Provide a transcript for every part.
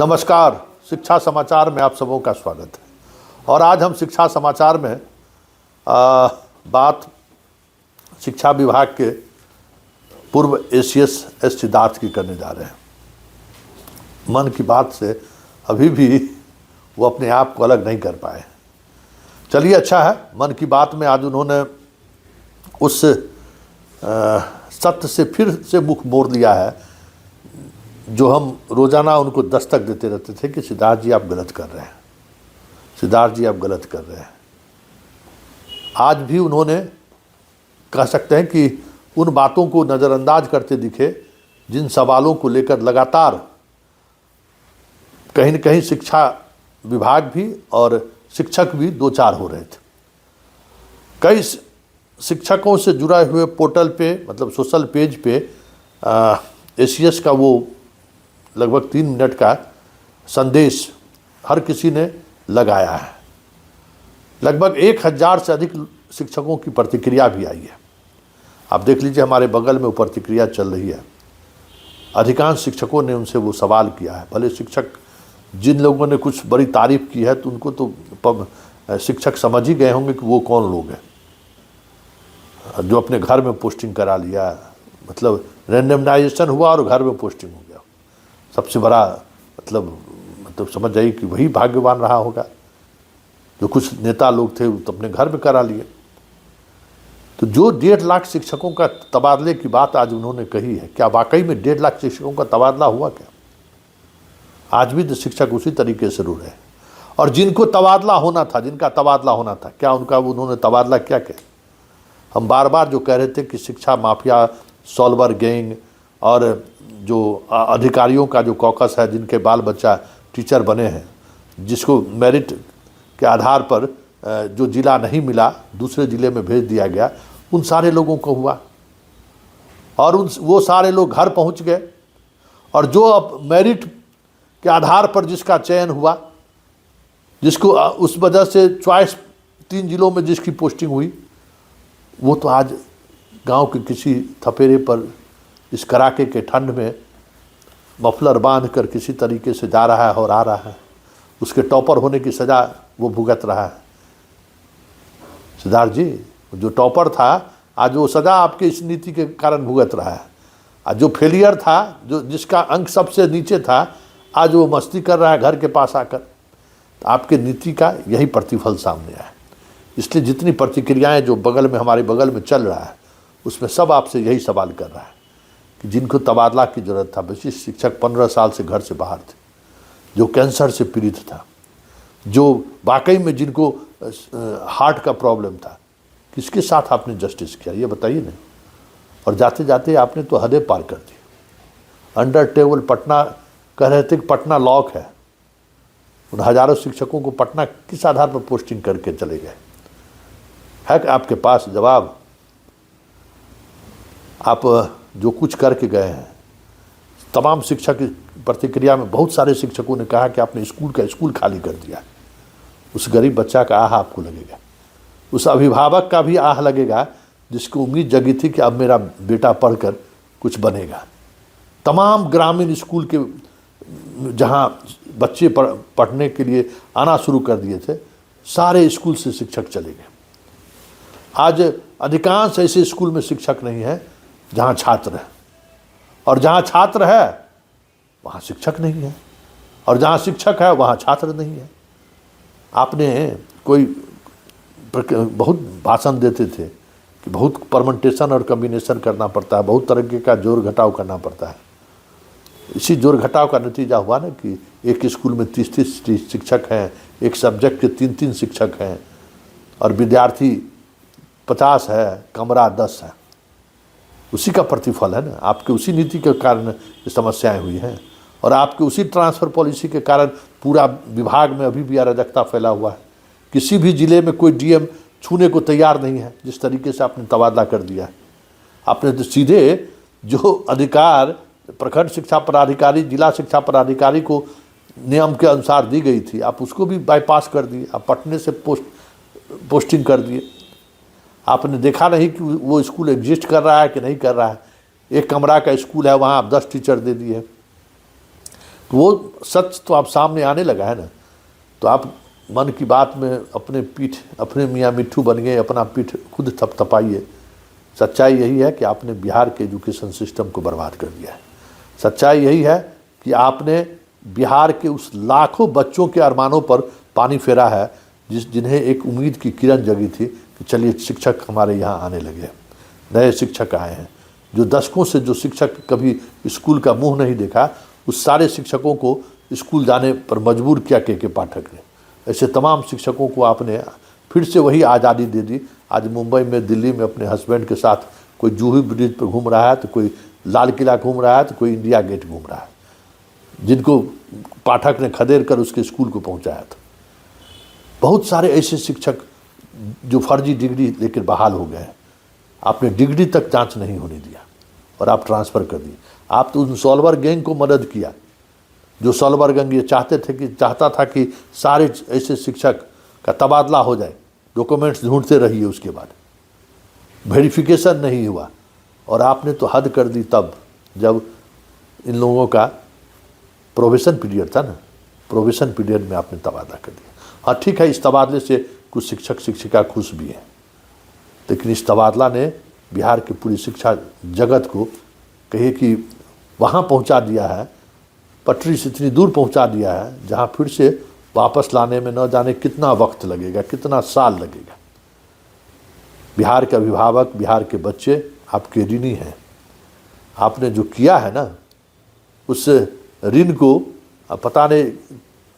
नमस्कार। शिक्षा समाचार में आप सबों का स्वागत है। और आज हम शिक्षा समाचार में बात शिक्षा विभाग के पूर्व एसीएस एस सिद्धार्थ की करने जा रहे हैं। मन की बात से अभी भी वो अपने आप को अलग नहीं कर पाए। चलिए, अच्छा है, मन की बात में आज उन्होंने उस सत्य से फिर से मुख मोड़ लिया है जो हम रोज़ाना उनको दस्तक देते रहते थे कि सिद्धार्थ जी आप गलत कर रहे हैं, सिद्धार्थ जी आप गलत कर रहे हैं। आज भी उन्होंने कह सकते हैं कि उन बातों को नज़रअंदाज करते दिखे जिन सवालों को लेकर लगातार कहीं न कहीं शिक्षा विभाग भी और शिक्षक भी दो चार हो रहे थे। कई शिक्षकों से जुड़े हुए पोर्टल पे, मतलब सोशल पेज पे एसीएस का वो लगभग 3 मिनट का संदेश हर किसी ने लगाया है। लगभग 1000 से अधिक शिक्षकों की प्रतिक्रिया भी आई है। आप देख लीजिए, हमारे बगल में वो प्रतिक्रिया चल रही है। अधिकांश शिक्षकों ने उनसे वो सवाल किया है। भले शिक्षक, जिन लोगों ने कुछ बड़ी तारीफ की है तो उनको तो शिक्षक समझ ही गए होंगे कि वो कौन लोग हैं। जो अपने घर में पोस्टिंग करा लिया, मतलब रैंडमाइजेशन हुआ और घर में पोस्टिंग हो गया। सबसे बड़ा मतलब समझ जाइए कि वही भाग्यवान रहा होगा। जो कुछ नेता लोग थे वो तो अपने घर में करा लिए। तो जो 1.5 लाख शिक्षकों का तबादले की बात आज उन्होंने कही है, क्या वाकई में 1.5 लाख शिक्षकों का तबादला हुआ क्या? आज भी तो शिक्षक उसी तरीके से रो रहे हैं। और जिनको तबादला होना था, जिनका तबादला होना था, क्या उनका उन्होंने तबादला क्या किया? हम बार बार जो कह रहे थे कि शिक्षा माफिया, सॉल्वर गैंग और जो अधिकारियों का जो कॉकस है, जिनके बाल बच्चा टीचर बने हैं, जिसको मेरिट के आधार पर जो जिला नहीं मिला दूसरे ज़िले में भेज दिया गया, उन सारे लोगों को हुआ। और वो सारे लोग घर पहुंच गए। और जो अब मेरिट के आधार पर जिसका चयन हुआ, जिसको उस वजह से चॉइस 3 जिलों में जिसकी पोस्टिंग हुई, वो तो आज गांव के किसी थपेरे पर इस कड़ाके के ठंड में मफलर बांध कर किसी तरीके से जा रहा है और आ रहा है। उसके टॉपर होने की सज़ा वो भुगत रहा है। सिद्धार्थ जी, जो टॉपर था, आज वो सज़ा आपके इस नीति के कारण भुगत रहा है। आज जो फेलियर था, जो जिसका अंक सबसे नीचे था, आज वो मस्ती कर रहा है घर के पास आकर। तो आपके नीति का यही प्रतिफल सामने आया। इसलिए जितनी प्रतिक्रियाएं जो बगल में, हमारे बगल में चल रहा है, उसमें सब आपसे यही सवाल कर रहा है कि जिनको तबादला की ज़रूरत था, विशिष्ट शिक्षक 15 साल से घर से बाहर थे, जो कैंसर से पीड़ित था, जो वाकई में जिनको हार्ट का प्रॉब्लम था, किसके साथ आपने जस्टिस किया ये बताइए ना। और जाते जाते आपने तो हदें पार कर दी। अंडर टेबल पटना कह रहे थे कि पटना लॉक है। उन हजारों शिक्षकों को पटना किस आधार पर पोस्टिंग करके चले गए? है कि आपके पास जवाब? आप जो कुछ करके गए हैं, तमाम शिक्षक की प्रतिक्रिया में बहुत सारे शिक्षकों ने कहा कि आपने स्कूल खाली कर दिया। उस गरीब बच्चा का आह आपको लगेगा, उस अभिभावक का भी आह लगेगा जिसको उम्मीद जगी थी कि अब मेरा बेटा पढ़कर कुछ बनेगा। तमाम ग्रामीण स्कूल के जहां बच्चे पढ़ने के लिए आना शुरू कर दिए थे, सारे स्कूल से शिक्षक चले गए। आज अधिकांश ऐसे स्कूल में शिक्षक नहीं है जहां छात्र है, और जहां छात्र है वहां शिक्षक नहीं है, और जहां शिक्षक है वहां छात्र नहीं है। आपने कोई बहुत भाषण देते थे कि बहुत परमेंटेशन और कम्बिनेशन करना पड़ता है, बहुत तरह का जोड़ घटाव करना पड़ता है। इसी जोड़ घटाव का नतीजा हुआ ना कि एक स्कूल में 30 शिक्षक हैं, एक सब्जेक्ट के 3 शिक्षक हैं, और विद्यार्थी 50 है, कमरा 10 है। उसी का प्रतिफल है ना। आपके उसी नीति के कारण ये समस्याएं हुई हैं, और आपके उसी ट्रांसफ़र पॉलिसी के कारण पूरा विभाग में अभी भी अराजकता फैला हुआ है। किसी भी ज़िले में कोई डीएम छूने को तैयार नहीं है। जिस तरीके से आपने तबादला कर दिया है, आपने तो सीधे जो अधिकार प्रखंड शिक्षा पदाधिकारी, जिला शिक्षा पदाधिकारी को नियम के अनुसार दी गई थी, आप उसको भी बाईपास कर दिए। आप पटने से पोस्टिंग कर दिए। आपने देखा नहीं कि वो स्कूल एग्जिस्ट कर रहा है कि नहीं कर रहा है। एक कमरा का स्कूल है, वहाँ आप 10 टीचर दे दिए। तो वो सच तो आप सामने आने लगा है ना, तो आप मन की बात में अपने मियाँ मिट्ठू बन गए, अपना पीठ खुद थपथपाइए। सच्चाई यही है कि आपने बिहार के एजुकेशन सिस्टम को बर्बाद कर दिया है। सच्चाई यही है कि आपने बिहार के उस लाखों बच्चों के अरमानों पर पानी फेरा है जिन्हें एक उम्मीद की किरण जगी थी कि चलिए शिक्षक हमारे यहाँ आने लगे, नए शिक्षक आए हैं। जो दशकों से जो शिक्षक कभी स्कूल का मुंह नहीं देखा, उस सारे शिक्षकों को स्कूल जाने पर मजबूर किया के पाठक ने। ऐसे तमाम शिक्षकों को आपने फिर से वही आज़ादी दे दी। आज मुंबई में, दिल्ली में अपने हस्बैंड के साथ कोई जूहू ब्रिज पर घूम रहा है, तो कोई लाल किला घूम रहा है, तो कोई इंडिया गेट घूम रहा है, जिनको पाठक ने खदेड़ कर उसके स्कूल को पहुंचाया था। बहुत सारे ऐसे शिक्षक जो फर्जी डिग्री लेकर बहाल हो गए हैं, आपने डिग्री तक जांच नहीं होने दिया और आप ट्रांसफ़र कर दिए। आप तो उन सॉल्वर गैंग को मदद किया, जो सॉल्वर गैंग ये चाहता था कि सारे ऐसे शिक्षक का तबादला हो जाए, डॉक्यूमेंट्स ढूंढते रहिए, उसके बाद वेरिफिकेशन नहीं हुआ। और आपने तो हद कर दी तब जब इन लोगों का प्रोबेशन पीरियड था ना, प्रोबेशन पीरियड में आपने तबादला कर दिया। हाँ ठीक है, इस तबादले से कुछ शिक्षक शिक्षिका खुश भी हैं, लेकिन इस तबादला ने बिहार की पूरी शिक्षा जगत को कहे कि वहाँ पहुँचा दिया है, पटरी से इतनी दूर पहुँचा दिया है जहाँ फिर से वापस लाने में न जाने कितना वक्त लगेगा, कितना साल लगेगा। बिहार के अभिभावक, बिहार के बच्चे आपके ऋणी हैं। आपने जो किया है ना, उस ऋण को पता नहीं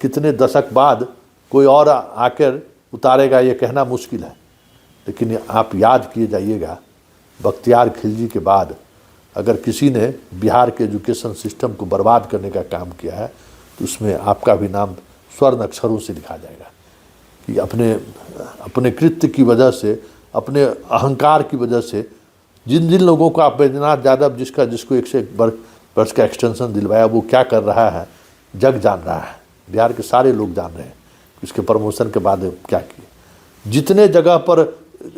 कितने दशक बाद कोई और आकर उतारेगा, ये कहना मुश्किल है। लेकिन आप याद किए जाइएगा, बख्तियार खिलजी के बाद अगर किसी ने बिहार के एजुकेशन सिस्टम को बर्बाद करने का काम किया है, तो उसमें आपका भी नाम स्वर्ण अक्षरों से लिखा जाएगा कि अपने कृत्य की वजह से, अपने अहंकार की वजह से जिन लोगों को आप बैद्यनाथ यादव जिसको 101 वर्ष का एक्सटेंशन दिलवाया, वो क्या कर रहा है जग जान रहा है, बिहार के सारे लोग जान रहे हैं उसके प्रमोशन के बाद क्या किए। जितने जगह पर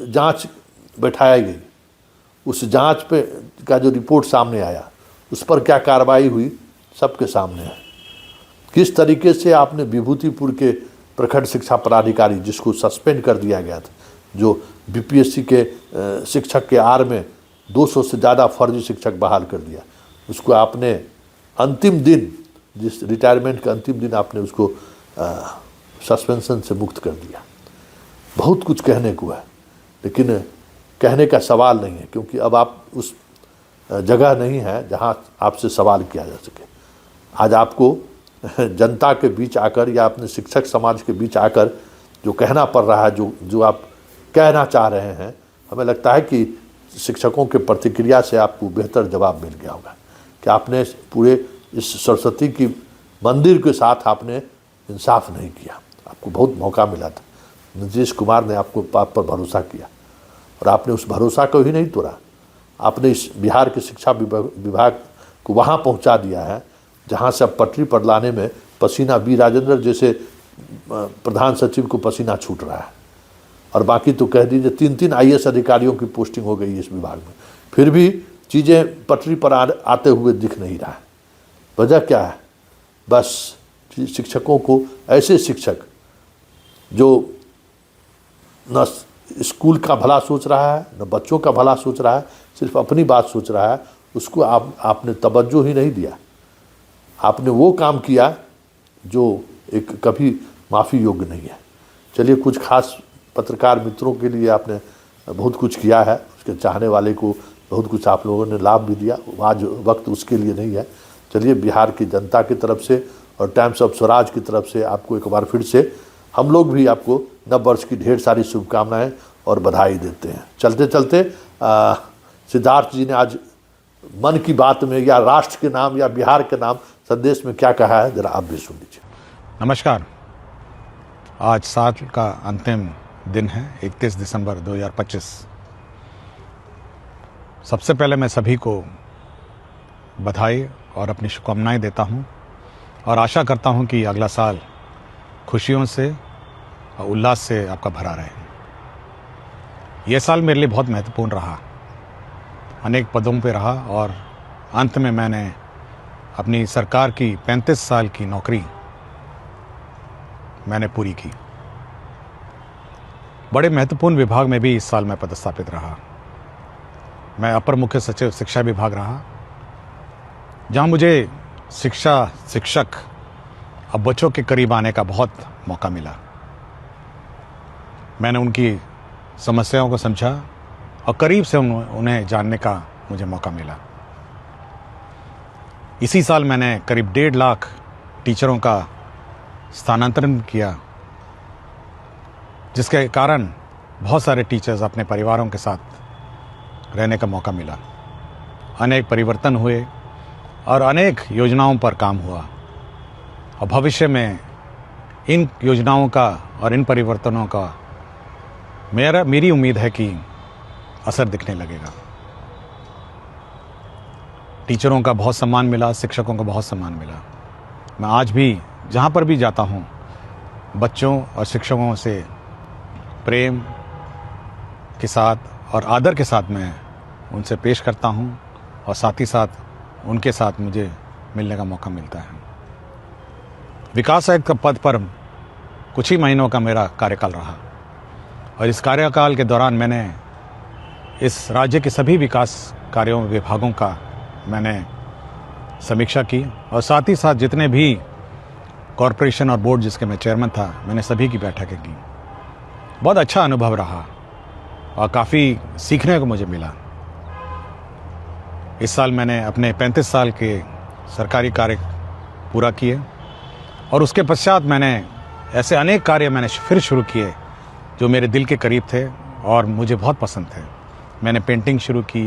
जांच बैठाई गई, उस जांच पे का जो रिपोर्ट सामने आया, उस पर क्या कार्रवाई हुई, सबके सामने है। किस तरीके से आपने विभूतिपुर के प्रखंड शिक्षा पदाधिकारी, जिसको सस्पेंड कर दिया गया था, जो बीपीएससी के शिक्षक के आड़ में 200 से ज़्यादा फर्जी शिक्षक बहाल कर दिया, उसको आपने अंतिम दिन, जिस रिटायरमेंट के अंतिम दिन आपने उसको सस्पेंशन से मुक्त कर दिया। बहुत कुछ कहने को है, लेकिन कहने का सवाल नहीं है, क्योंकि अब आप उस जगह नहीं है जहां आपसे सवाल किया जा सके। आज आपको जनता के बीच आकर या अपने शिक्षक समाज के बीच आकर जो कहना पड़ रहा है, जो आप कहना चाह रहे हैं, हमें लगता है कि शिक्षकों के प्रतिक्रिया से आपको बेहतर जवाब मिल गया होगा कि आपने पूरे इस सरस्वती की मंदिर के साथ आपने इंसाफ नहीं किया। आपको बहुत मौका मिला था, नीतीश कुमार ने आपको आप पर भरोसा किया और आपने उस भरोसा को ही नहीं तोड़ा। आपने इस बिहार के शिक्षा विभाग को वहाँ पहुँचा दिया है जहाँ से अब पटरी पर लाने में पसीना, बी राजेंद्र जैसे प्रधान सचिव को पसीना छूट रहा है, और बाकी तो कह दीजिए 3 IAS अधिकारियों की पोस्टिंग हो गई है इस विभाग में, फिर भी चीज़ें पटरी पर आते हुए दिख नहीं रहा है। वजह क्या है? बस शिक्षकों को, ऐसे शिक्षक जो न स्कूल का भला सोच रहा है, न बच्चों का भला सोच रहा है, सिर्फ अपनी बात सोच रहा है, उसको आपने तवज्जो ही नहीं दिया। आपने वो काम किया जो एक कभी माफ़ी योग्य नहीं है। चलिए, कुछ खास पत्रकार मित्रों के लिए आपने बहुत कुछ किया है, उसके चाहने वाले को बहुत कुछ आप लोगों ने लाभ भी दिया, आज वक्त उसके लिए नहीं है। चलिए, बिहार की जनता की तरफ से और टाइम्स ऑफ स्वराज की तरफ से आपको एक बार फिर से हम लोग भी आपको नव वर्ष की ढेर सारी शुभकामनाएं और बधाई देते हैं। चलते चलते सिद्धार्थ जी ने आज मन की बात में या राष्ट्र के नाम या बिहार के नाम संदेश में क्या कहा है, जरा आप भी सुन लीजिए। नमस्कार। आज साल का अंतिम दिन है, 31 दिसंबर 2025। सबसे पहले मैं सभी को बधाई और अपनी शुभकामनाएं देता हूं और आशा करता हूं कि अगला साल खुशियों से और उल्लास से आपका भरा रहे। यह साल मेरे लिए बहुत महत्वपूर्ण रहा, अनेक पदों पे रहा और अंत में मैंने अपनी सरकार की 35 साल की नौकरी मैंने पूरी की। बड़े महत्वपूर्ण विभाग में भी इस साल मैं पदस्थापित रहा। मैं अपर मुख्य सचिव शिक्षा विभाग रहा, जहां मुझे शिक्षक और बच्चों के करीब आने का बहुत मौका मिला। मैंने उनकी समस्याओं को समझा और करीब से उन्हें जानने का मुझे मौका मिला। इसी साल मैंने करीब 1.5 लाख टीचरों का स्थानांतरण किया, जिसके कारण बहुत सारे टीचर्स अपने परिवारों के साथ रहने का मौका मिला। अनेक परिवर्तन हुए और अनेक योजनाओं पर काम हुआ, और भविष्य में इन योजनाओं का और इन परिवर्तनों का मेरी उम्मीद है कि असर दिखने लगेगा। टीचरों का बहुत सम्मान मिला, शिक्षकों का बहुत सम्मान मिला। मैं आज भी जहाँ पर भी जाता हूँ, बच्चों और शिक्षकों से प्रेम के साथ और आदर के साथ मैं उनसे पेश करता हूँ, और साथ ही साथ उनके साथ मुझे मिलने का मौका मिलता है। विकास आयुक्त का पद पर कुछ ही महीनों का मेरा कार्यकाल रहा, और इस कार्यकाल के दौरान मैंने इस राज्य के सभी विकास कार्यों विभागों का मैंने समीक्षा की, और साथ ही साथ जितने भी कॉरपोरेशन और बोर्ड जिसके मैं चेयरमैन था, मैंने सभी की बैठकें की। बहुत अच्छा अनुभव रहा और काफ़ी सीखने को मुझे मिला। इस साल मैंने अपने 35 साल के सरकारी कार्य पूरा किए, और उसके पश्चात मैंने ऐसे अनेक कार्य मैंने फिर शुरू किए जो मेरे दिल के करीब थे और मुझे बहुत पसंद थे। मैंने पेंटिंग शुरू की,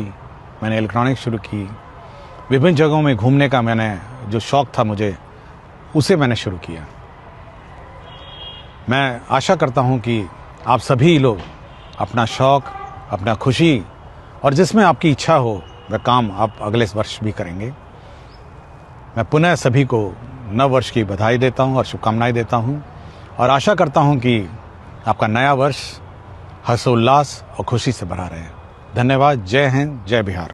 मैंने इलेक्ट्रॉनिक्स शुरू की, विभिन्न जगहों में घूमने का मैंने जो शौक़ था मुझे, उसे मैंने शुरू किया। मैं आशा करता हूं कि आप सभी लोग अपना शौक़, अपना खुशी और जिसमें आपकी इच्छा हो वह काम आप अगले वर्ष भी करेंगे। मैं पुनः सभी को नव वर्ष की बधाई देता हूं और शुभकामनाएं देता हूं, और आशा करता हूं कि आपका नया वर्ष हर्षोल्लास और खुशी से भरा रहे। धन्यवाद। जय हिंद, जय बिहार।